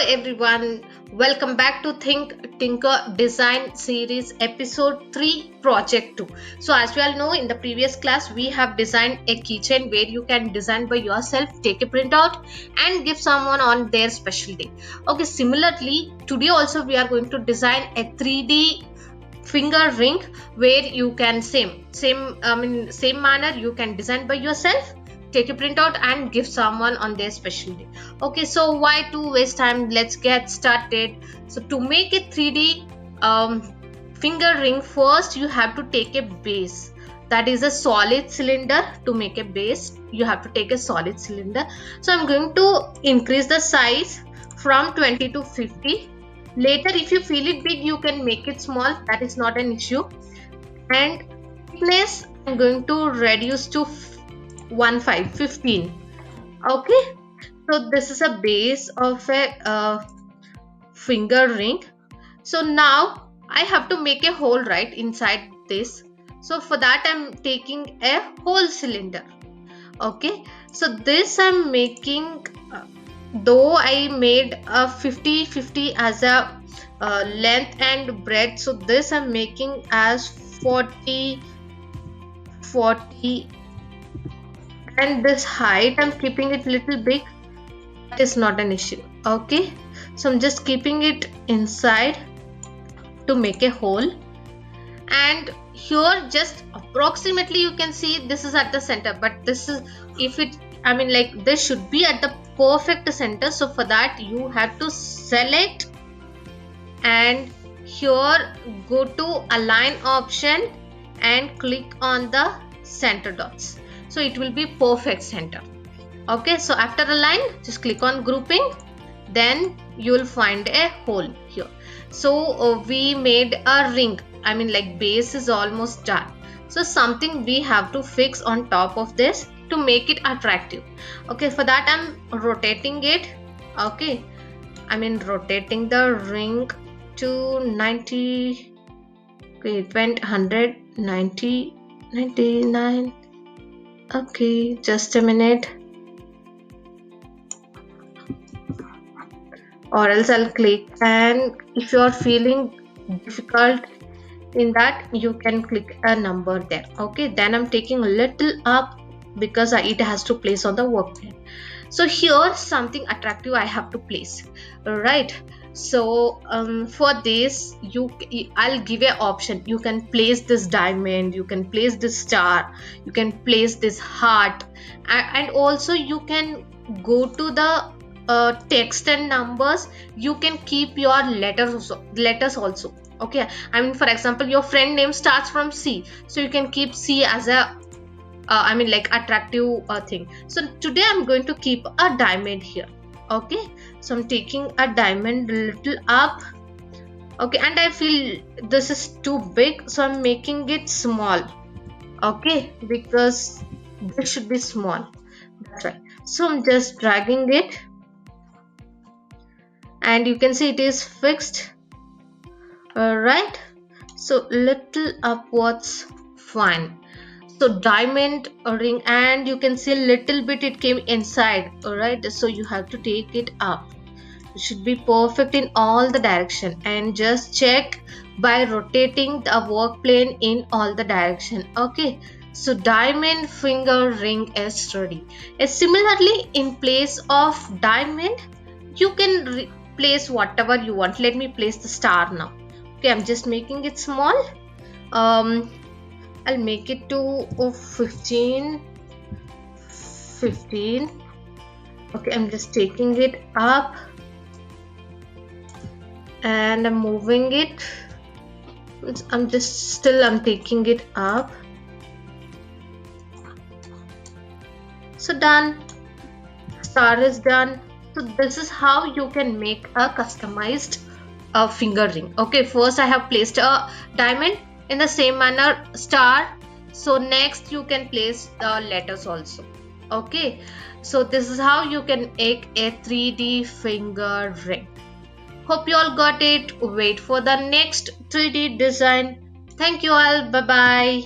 everyone, welcome back to Think Tinker Design Series Episode 3 Project 2. So as you all know, in the previous class we have designed a keychain where you can design by yourself, take a printout and give someone on their special day. Okay, similarly today also we are going to design a 3D finger ring where you can same manner you can design by yourself, take a printout and give someone on their special day. Okay, so why to waste time? Let's get started. So to make a 3D finger ring, first you have to take a base, that is a solid cylinder. To make a base you have to take a solid cylinder. So I'm going to increase the size from 20 to 50. Later if you feel it big you can make it small, that is not an issue. And thickness I'm going to reduce to 15. Okay, so this is a base of a finger ring. So now I have to make a hole right inside this. So for that I'm taking a whole cylinder. Okay, so this I'm making, though I made a 50-50 as a length and breadth, so this I'm making as 40 and this height I'm keeping it little big, that is not an issue. Okay, so I'm just keeping it inside to make a hole, and here just approximately you can see this is at the center, but this is, if it, this should be at the perfect center. So for that you have to select and here go to align option and click on the center dots, so it will be perfect center. Okay, so after align just click on grouping, then you will find a hole here. So we made a ring, base is almost done. So something we have to fix on top of this to make it attractive. Okay, for that I'm rotating it. Okay, rotating the ring to 90. Okay, it went 100, 90, 99. Okay, just a minute, or else I'll click, and if you are feeling difficult in that you can click a number there. Okay, then I'm taking a little up because it has to place on the workplane. So here something attractive I have to place, right? So for this I'll give an option. You can place this diamond, you can place this star, you can place this heart, and also you can go to the text and numbers. You can keep your letters also. Okay, for example your friend name starts from C, so you can keep C as a attractive thing. So today I'm going to keep a diamond here. Okay, so I'm taking a diamond little up. Okay, and I feel this is too big, so I'm making it small. Okay, because this should be small, that's right. So I'm just dragging it and you can see it is fixed. Alright, so little upwards, fine. So diamond ring, and you can see a little bit it came inside. Alright, so you have to take it up. It should be perfect in all the direction, and just check by rotating the work plane in all the direction. Okay, so diamond finger ring is ready. Similarly, in place of diamond you can place whatever you want. Let me place the star now. Okay, I'm just making it small. I'll make it to 15. Okay, I'm just taking it up and I'm moving it. I'm taking it up. So done, star is done. So this is how you can make a customized finger ring. Okay, first I have placed a diamond, in the same manner star. So next you can place the letters also. Okay, so this is how you can make a 3D finger ring. Hope you all got it. Wait for the next 3D design. Thank you all. Bye bye.